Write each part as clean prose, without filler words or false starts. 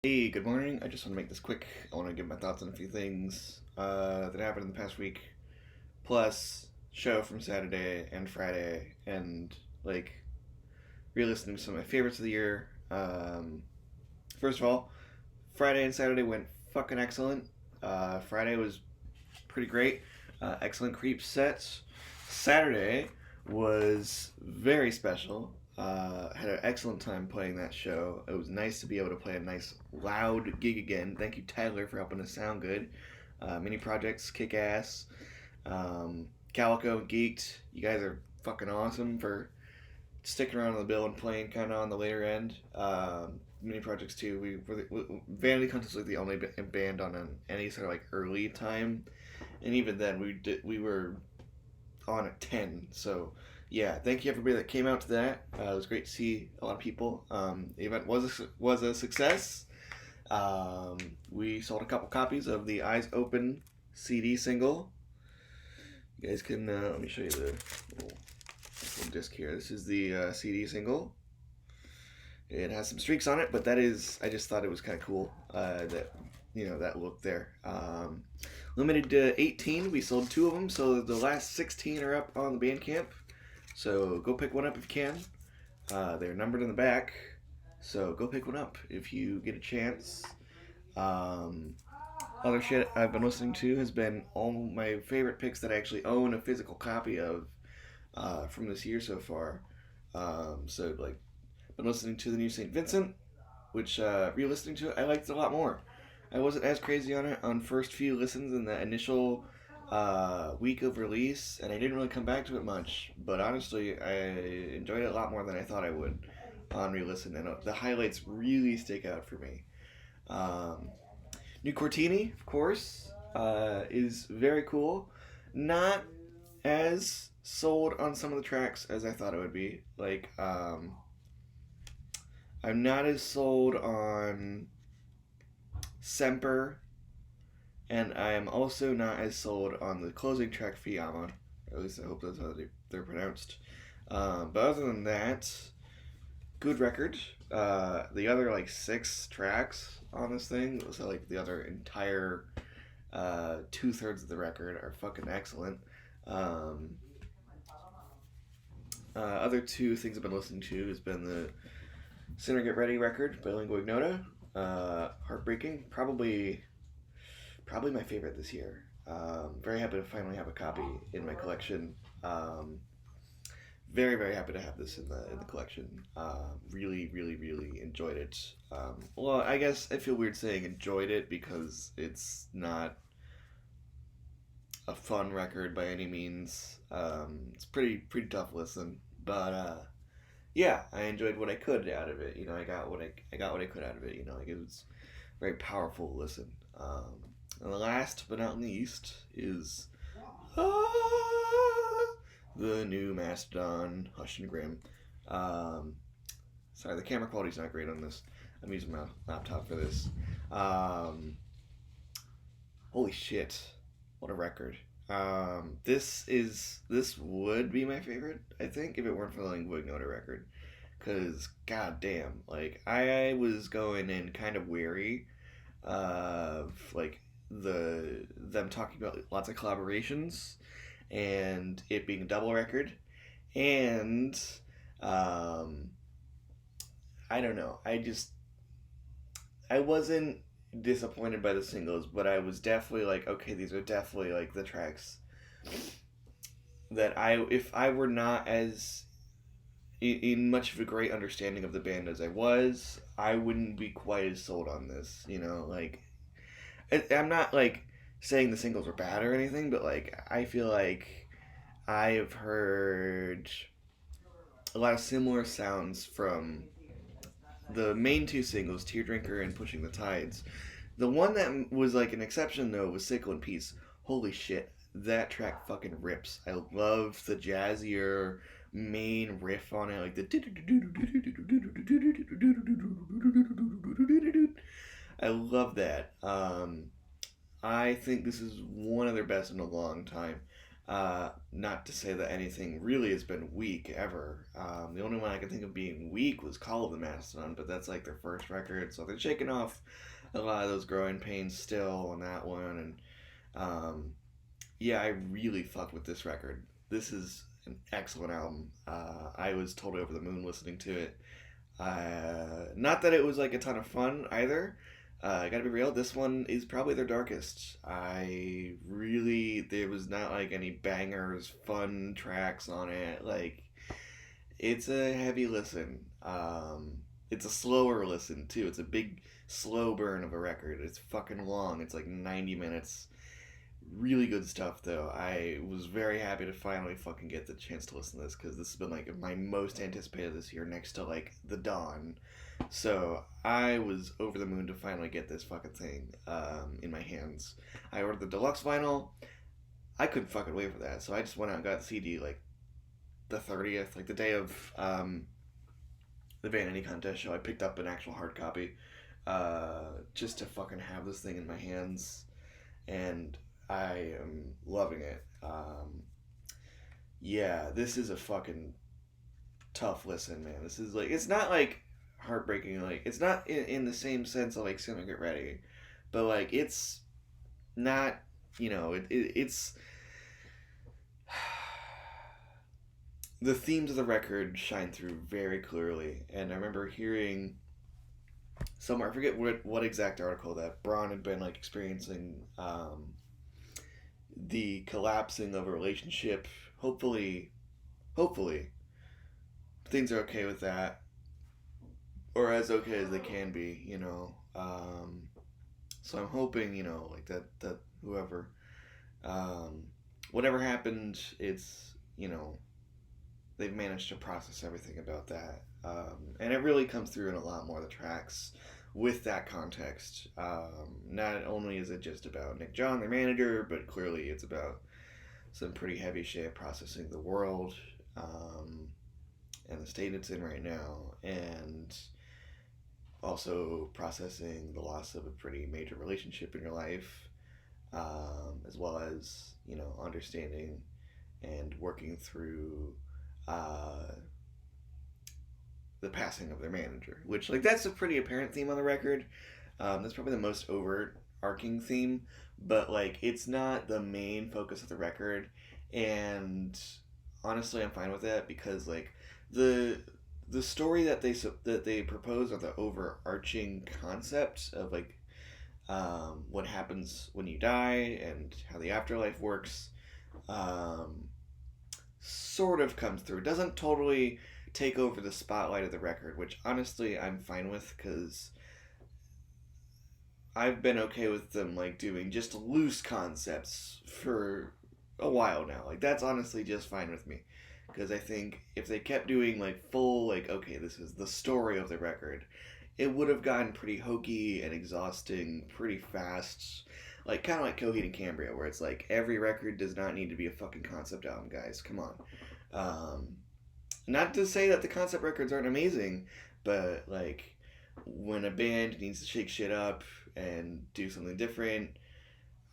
Hey, good morning. I just want to make this quick. I want to give my thoughts on a few things that happened in the past week, plus show from Saturday and Friday, and like re-listening to some of my favorites of the year. First of all, Friday and Saturday went fucking excellent. Friday was pretty great. Excellent creep sets. Saturday was very special. Had an excellent time playing that show. It was nice to be able to play a nice loud gig again. Thank you, Tyler, for helping us sound good. Mini projects kick ass. Calico and Geeked, you guys are fucking awesome for sticking around on the bill and playing kind of on the later end. Mini projects too. Vanity Contest was like the only band on any sort of like early time, and even then we were on at 10. So yeah, thank you everybody that came out to that. It was great to see a lot of people. The event was a success. We sold a couple copies of the Eyes Open CD single. You guys can let me show you the little disc here. This is the CD single. It has some streaks on it, but I just thought it was kind of cool that that look there. Limited to 18. We sold 2 of them, so the last 16 are up on the Bandcamp. So go pick one up if you can. They're numbered in the back, so go pick one up if you get a chance. Other shit I've been listening to has been all my favorite picks that I actually own a physical copy of from this year so far. So like, been listening to the new St Vincent, which re-listening to it, I liked it a lot more. I wasn't as crazy on it on first few listens in the initial week of release, and I didn't really come back to it much. But honestly, I enjoyed it a lot more than I thought I would on re-listen, and the highlights really stick out for me. New Cortini, of course, is very cool. Not as sold on some of the tracks as I thought it would be. Like, I'm not as sold on Semper, and I am also not as sold on the closing track Fiamma. Or at least I hope that's how they're pronounced. But other than that, good record. The other like 6 tracks on this thing, so like the other entire 2/3 of the record are fucking excellent. Other 2 things I've been listening to has been the Sinner Get Ready record by Lingua Ignota. Heartbreaking, probably my favorite this year. Very happy to finally have a copy in my collection. Very, very happy to have this in the collection. Really, really, really enjoyed it. Well, I guess I feel weird saying enjoyed it because it's not a fun record by any means. It's pretty tough listen, but yeah, I enjoyed what I could out of it. I got what I could out of it. Like it was very powerful to listen. And the last but not least is the new Mastodon Hush and Grim. Sorry, the camera quality's not great on this. I'm using my laptop for this. Holy shit, what a record. This would be my favorite, I think, if it weren't for the Lingua Ignota record. Cause goddamn, like I was going in kind of weary of like them talking about lots of collaborations and it being a double record, and I don't know. I wasn't disappointed by the singles, but I was definitely like, okay, these are definitely like the tracks that if I were not as in much of a great understanding of the band as I was, I wouldn't be quite as sold on this. Like I'm not like saying the singles are bad or anything, but like I feel like I've heard a lot of similar sounds from the main 2 singles, Tear Drinker and Pushing the Tides. The one that was like an exception though was Sickle in Peace. Holy shit, that track fucking rips. I love the jazzier main riff on it, like the I love that. I think this is one of their best in a long time. Not to say that anything really has been weak ever. The only one I can think of being weak was Call of the Mastodon, but that's like their first record, so they're shaking off a lot of those growing pains still on that one. And yeah, I really fucked with this record. This is an excellent album. I was totally over the moon listening to it. Not that it was like a ton of fun either. I gotta be real, this one is probably their darkest. There was not like any bangers, fun tracks on it. Like, it's a heavy listen. It's a slower listen too. It's a big, slow burn of a record. It's fucking long. It's like 90 minutes. Really good stuff though. I was very happy to finally fucking get the chance to listen to this because this has been like my most anticipated this year next to like The Dawn. So I was over the moon to finally get this fucking thing in my hands. I ordered the deluxe vinyl. I couldn't fucking wait for that. So I just went out and got the CD like the 30th, like the day of the Vanity Contest show. I picked up an actual hard copy just to fucking have this thing in my hands. And I am loving it. Yeah, this is a fucking tough listen, man. This is like, it's not like heartbreaking, like, it's not in the same sense of like Cinema Get Ready, but like, it's not, it's the themes of the record shine through very clearly. And I remember hearing somewhere, I forget what exact article, that Braun had been like experiencing the collapsing of a relationship. Hopefully things are okay with that, or as okay as they can be, so I'm hoping, like that whoever, whatever happened, it's, they've managed to process everything about that, and it really comes through in a lot more of the tracks with that context. Not only is it just about Nick John, their manager, but clearly it's about some pretty heavy shit processing the world, and the state it's in right now, and also processing the loss of a pretty major relationship in your life, as well as, understanding and working through the passing of their manager, which, like, that's a pretty apparent theme on the record. That's probably the most overarching theme, but like, it's not the main focus of the record. And honestly, I'm fine with that because like the story that they propose, or the overarching concept of like what happens when you die and how the afterlife works, sort of comes through. It doesn't totally take over the spotlight of the record, which honestly I'm fine with, because I've been okay with them like doing just loose concepts for a while now. Like, that's honestly just fine with me, because I think if they kept doing like full, like, okay, this is the story of the record, it would have gotten pretty hokey and exhausting pretty fast. Like, kind of like Coheed and Cambria, where it's like every record does not need to be a fucking concept album, guys. Come on. Not to say that the concept records aren't amazing, but like, when a band needs to shake shit up and do something different,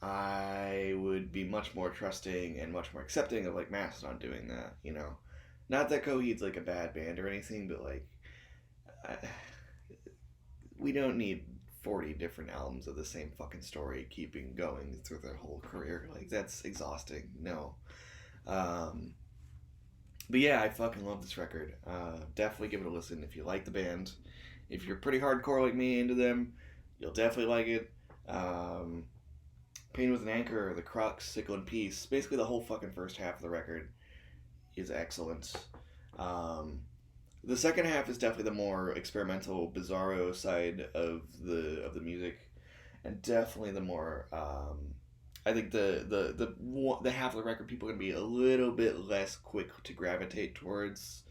I would be much more trusting and much more accepting of like Mastodon doing that, Not that Coheed's like a bad band or anything, but like, we don't need 40 different albums of the same fucking story keeping going through their whole career. Like, that's exhausting. No. But yeah, I fucking love this record. Definitely give it a listen if you like the band. If you're pretty hardcore like me into them, you'll definitely like it. Pain with an Anchor, The Crux, Sickle in Peace, basically the whole fucking first half of the record is excellent. The second half is definitely the more experimental, bizarro side of the music, and definitely the more I think the half of the record people are gonna be a little bit less quick to gravitate towards.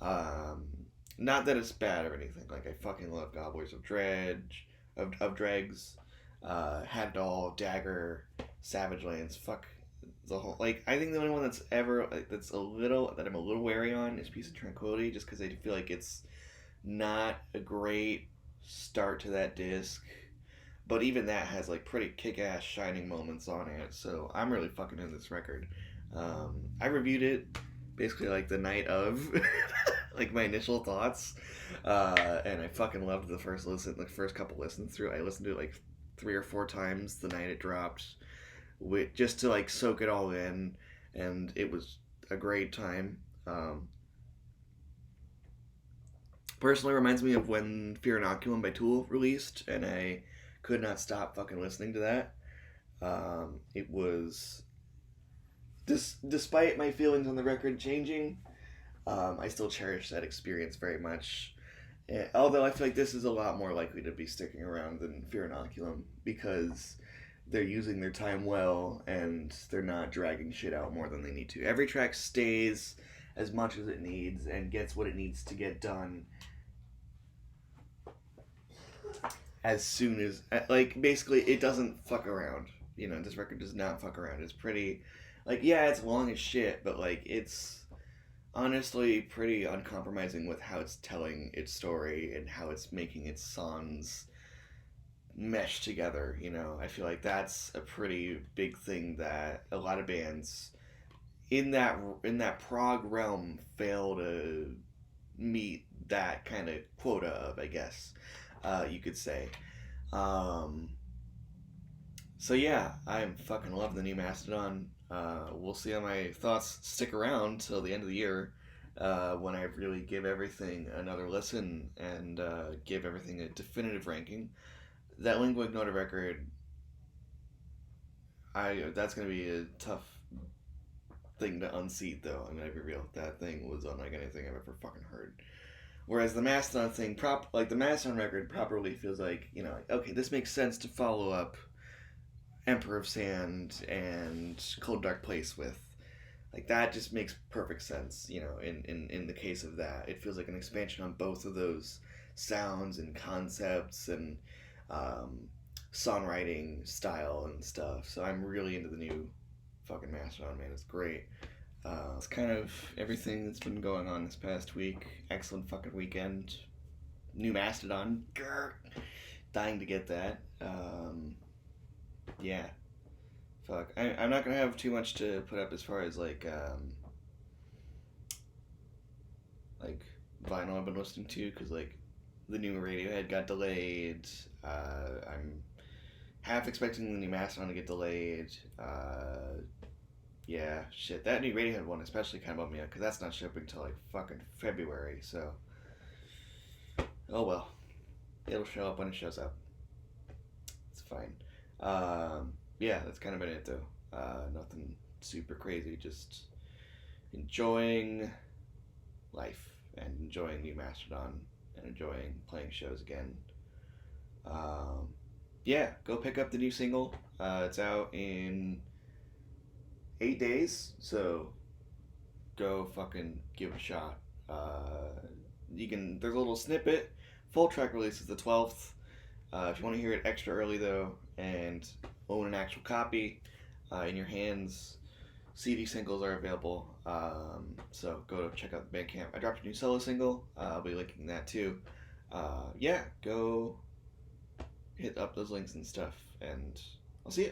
Not that it's bad or anything. Like, I fucking love Gobblers of Dregs, Had It All, Dagger, Savage Lands. Fuck the whole. Like, I think the only one that's ever that I'm a little wary on is Peace and Tranquility, just because I feel like it's not a great start to that disc. But even that has like pretty kick-ass shining moments on it, so I'm really fucking into this record. I reviewed it basically like the night of, like my initial thoughts, and I fucking loved the first couple listens through. I listened to it like 3 or 4 times the night it dropped, just to like soak it all in, and it was a great time. Personally, reminds me of when Fear Inoculum by Tool released, and I could not stop fucking listening to that. It was despite my feelings on the record changing, I still cherish that experience very much. Although I feel like this is a lot more likely to be sticking around than Fear Inoculum because they're using their time well and they're not dragging shit out more than they need to. Every track stays as much as it needs and gets what it needs to get done as soon as, like, basically it doesn't fuck around. You know, this record does not fuck around. It's pretty, like, yeah, it's long as shit, but like it's honestly pretty uncompromising with how it's telling its story and how it's making its songs mesh together. You know, I feel like that's a pretty big thing that a lot of bands in that prog realm fail to meet that kind of quota of, I guess, you could say. Um, so yeah, I fucking love the new Mastodon. We'll see how my thoughts stick around till the end of the year, when I really give everything another listen and give everything a definitive ranking. That Lingua Ignota record, that's gonna be a tough thing to unseat though. I'm gonna be real. That thing was unlike anything I've ever fucking heard. Whereas the Mastodon thing, like the Mastodon record, properly feels like, you know, okay, this makes sense to follow up Emperor of Sand and Cold Dark Place with. Like, that just makes perfect sense, you know, in the case of that. It feels like an expansion on both of those sounds and concepts and songwriting style and stuff. So I'm really into the new fucking Mastodon, man. It's great. It's kind of everything that's been going on this past week. Excellent fucking weekend. New Mastodon. Grr. Dying to get that. Yeah. Fuck. I'm not gonna have too much to put up as far as like vinyl I've been listening to, because like the new Radiohead got delayed. I'm half expecting the new Mastodon to get delayed. Yeah, shit. That new Radiohead one especially kind of bummed me out because that's not shipping till like fucking February. So, oh well, it'll show up when it shows up. It's fine. Yeah, that's kind of been it though. Nothing super crazy. Just enjoying life and enjoying new Mastodon and enjoying playing shows again. Yeah, go pick up the new single. It's out in 8 days, so go fucking give it a shot. There's a little snippet. Full track release is the 12th. If you want to hear it extra early though, and own an actual copy in your hands, CD singles are available. So go check out the Bandcamp. I dropped a new solo single. I'll be linking that too. Yeah, go hit up those links and stuff, and I'll see you.